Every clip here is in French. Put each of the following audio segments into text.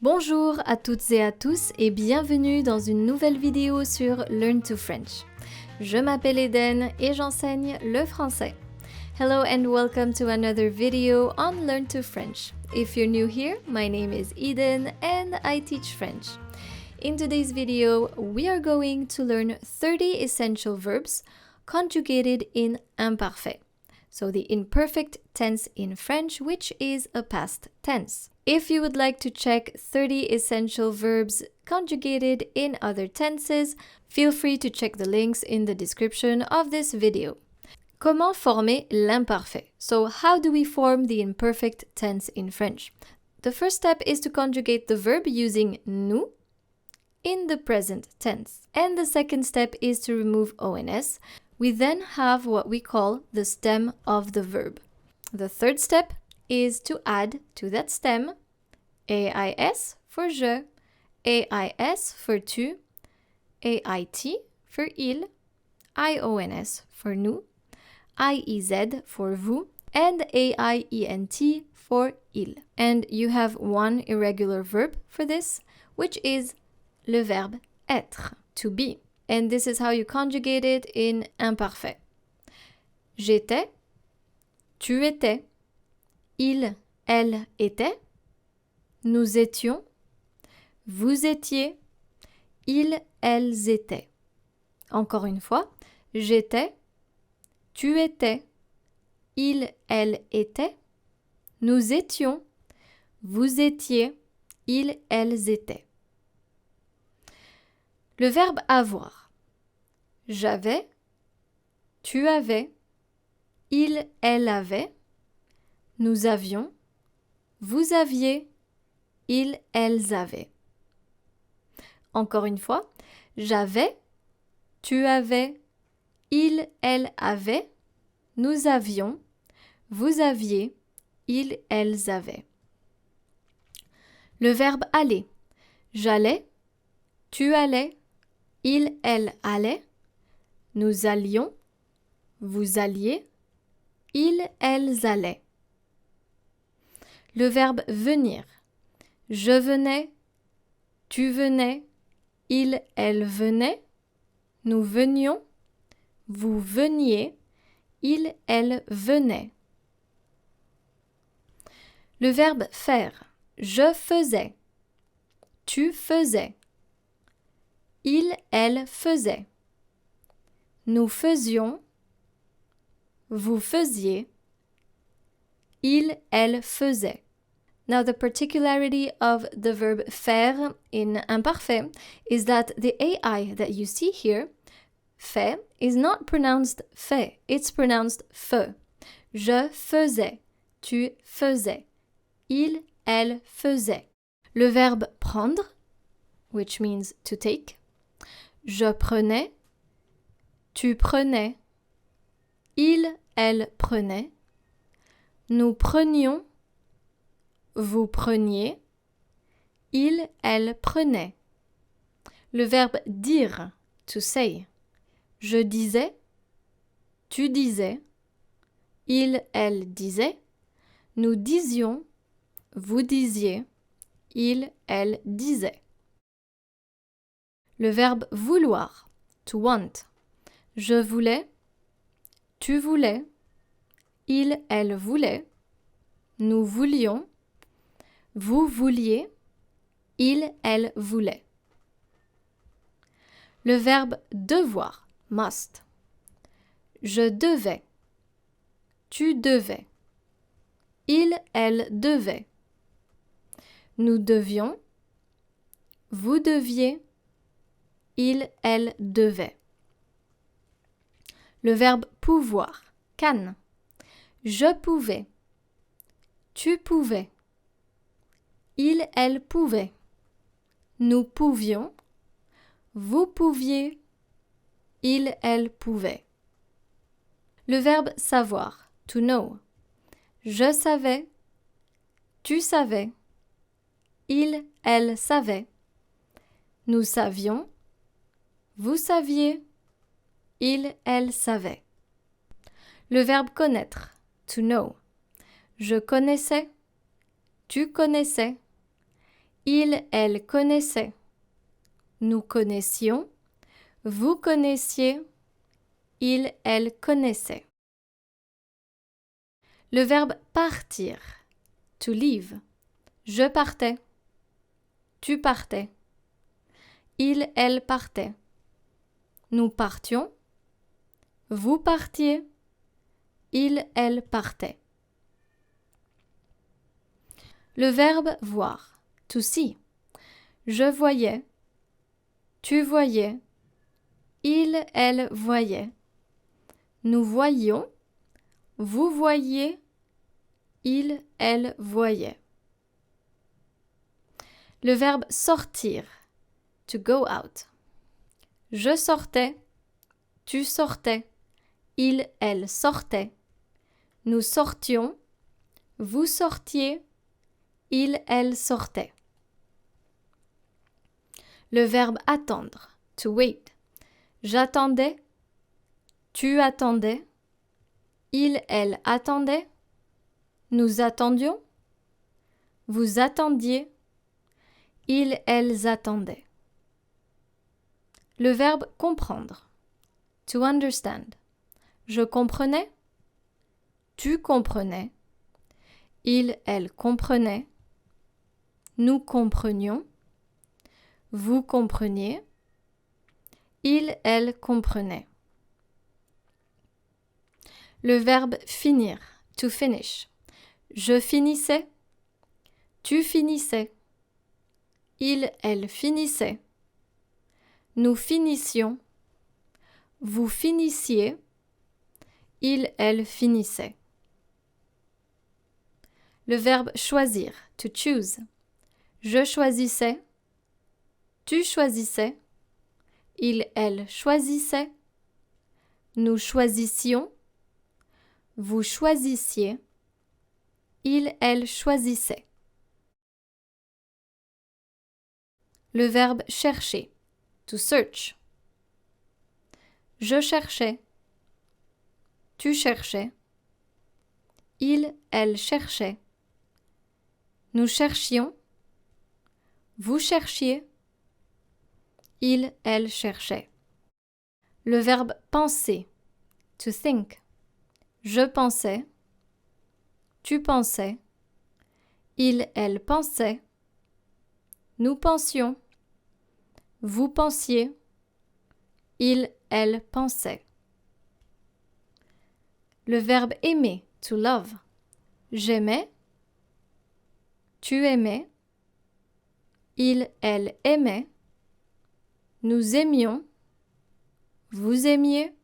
Bonjour à toutes et à tous et bienvenue dans une nouvelle vidéo sur Learn to French. Je m'appelle Eden et j'enseigne le français. Hello and welcome to another video on Learn to French. If you're new here, my name is Eden and I teach French. In today's video, we are going to learn 30 essential verbs conjugated in imparfait. So the imperfect tense in French, which is a past tense. If you would like to check 30 essential verbs conjugated in other tenses, feel free to check the links in the description of this video. Comment former l'imparfait? So how do we form the imperfect tense in French? The first step is to conjugate the verb using nous in the present tense. And the second step is to remove ONS. We then have what we call the stem of the verb. The third step is to add to that stem AIS for je, AIS for tu, AIT for il, IONS for nous, IEZ for vous, and AIENT for il. And you have one irregular verb for this, which is le verbe être, to be. And this is how you conjugate it in imparfait. J'étais, tu étais, il, elle était, nous étions, vous étiez, ils, elles étaient. Encore une fois, j'étais, tu étais, il, elle était, nous étions, vous étiez, ils, elles étaient. Le verbe avoir. J'avais, tu avais, il, elle avait, nous avions, vous aviez, ils, elles avaient. Encore une fois, j'avais, tu avais, il, elle avait, nous avions, vous aviez, ils, elles avaient. Le verbe aller. J'allais, tu allais, il, elle allait, nous allions, vous alliez, ils, elles allaient. Le verbe venir. Je venais, tu venais, il, elle venait, nous venions, vous veniez, il, elle venait. Le verbe faire. Je faisais, tu faisais, il, elle faisait, nous faisions, vous faisiez, il, elle faisait. Now the particularity of the verb faire in imparfait is that the AI that you see here, fait, is not pronounced fait, it's pronounced fe. Je faisais, tu faisais, il, elle faisait. Le verbe prendre, which means to take. Je prenais, tu prenais, il, elle prenait, nous prenions, vous preniez, il, elle prenait. Le verbe dire, to say. Je disais, tu disais, il, elle disait, nous disions, vous disiez, il, elle disait. Le verbe vouloir, to want. Je voulais, tu voulais, il, elle voulait, nous voulions, vous vouliez, il, elle voulait. Le verbe devoir, must. Je devais, tu devais, il, elle devait, nous devions, vous deviez, il, elle devait. Le verbe pouvoir, can. Je pouvais, tu pouvais, il, elle pouvait, nous pouvions, vous pouviez, il, elle pouvait. Le verbe savoir, to know. Je savais, tu savais, il, elle savait, nous savions, vous saviez, il, elle savait. Le verbe connaître, to know. Je connaissais, tu connaissais, Il, elle connaissait. Nous connaissions. Vous connaissiez. Il, elle connaissait. Le verbe partir. To leave. Je partais. Tu partais. Il, elle partait. Nous partions. Vous partiez. Il, elle partait. Le verbe voir. To see. Je voyais. Tu voyais. Il, elle voyait. Nous voyions. Vous voyiez. Il, elle voyait. Le verbe sortir. To go out. Je sortais. Tu sortais. Il, elle sortait. Nous sortions. Vous sortiez. Il, elle sortait. Le verbe attendre. To wait. J'attendais. Tu attendais. Il, elle attendait. Nous attendions. Vous attendiez. Ils, elles attendaient. Le verbe comprendre. To understand. Je comprenais. Tu comprenais. Il, elle comprenait. Nous comprenions. Vous compreniez. Il, elle comprenait. Le verbe finir. To finish. Je finissais. Tu finissais. Il, elle finissait. Nous finissions. Vous finissiez. Il, elle finissait. Le verbe choisir. To choose. Je choisissais. Tu choisissais. Il, elle choisissait. Nous choisissions. Vous choisissiez. Il, elle choisissait. Le verbe chercher. To search. Je cherchais. Tu cherchais. Il, elle cherchait. Nous cherchions. Vous cherchiez. Il, elle cherchait. Le verbe penser. To think. Je pensais. Tu pensais. Il, elle pensait. Nous pensions. Vous pensiez. Il, elle pensait. Le verbe aimer. To love. J'aimais. Tu aimais. Il, elle aimait. Nous aimions. Vous aimiez.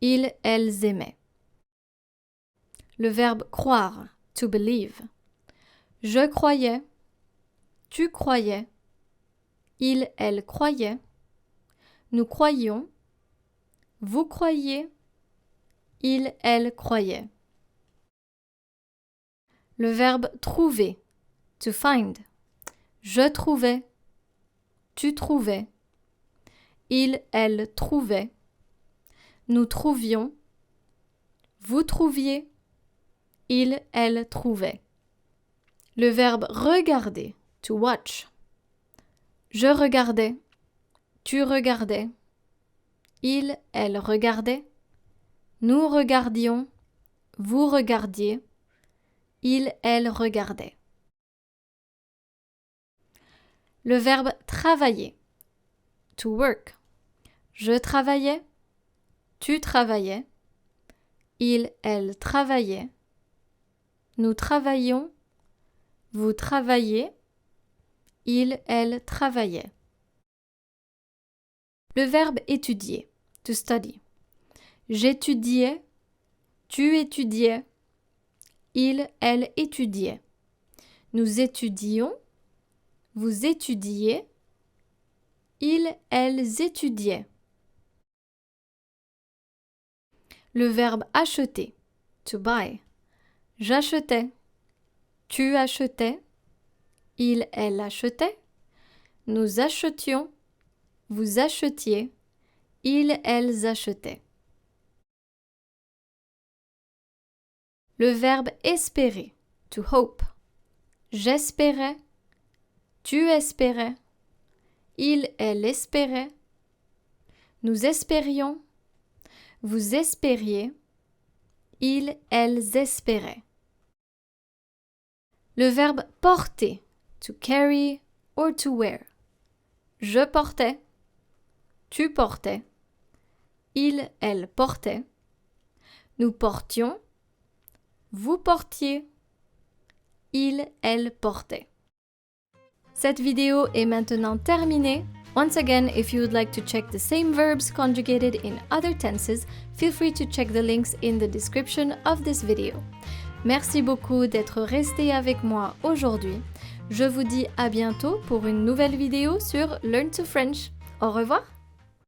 Ils, elles aimaient. Le verbe croire. To believe. Je croyais. Tu croyais. Il, elle croyait. Nous croyions. Vous croyiez. Il, elle croyait. Le verbe trouver. To find. Je trouvais. Tu trouvais. Il, elle trouvait. Nous trouvions. Vous trouviez. Il, elle trouvait. Le verbe regarder. To watch. Je regardais. Tu regardais. Il, elle regardait. Nous regardions. Vous regardiez. Il, elle regardait. Le verbe travailler. To work. Je travaillais. Tu travaillais. Il, elle travaillait. Nous travaillions. Vous travailliez. Il, elle travaillait. Le verbe étudier. To study. J'étudiais. Tu étudiais. Il, elle étudiait. Nous étudions. Vous étudiez. Ils, elles étudiaient. Le verbe acheter. To buy. J'achetais. Tu achetais. Il, elle achetait. Nous achetions. Vous achetiez. Ils, elles achetaient. Le verbe espérer. To hope. J'espérais. Tu espérais. Il, elle espérait. Nous espérions. Vous espériez. Ils, elles espéraient. Le verbe porter, to carry or to wear. Je portais. Tu portais. Il, elle portait. Nous portions. Vous portiez. Il, elle portait. Cette vidéo est maintenant terminée. Once again, if you would like to check the same verbs conjugated in other tenses, feel free to check the links in the description of this video. Merci beaucoup d'être resté avec moi aujourd'hui. Je vous dis à bientôt pour une nouvelle vidéo sur Learn to French. Au revoir!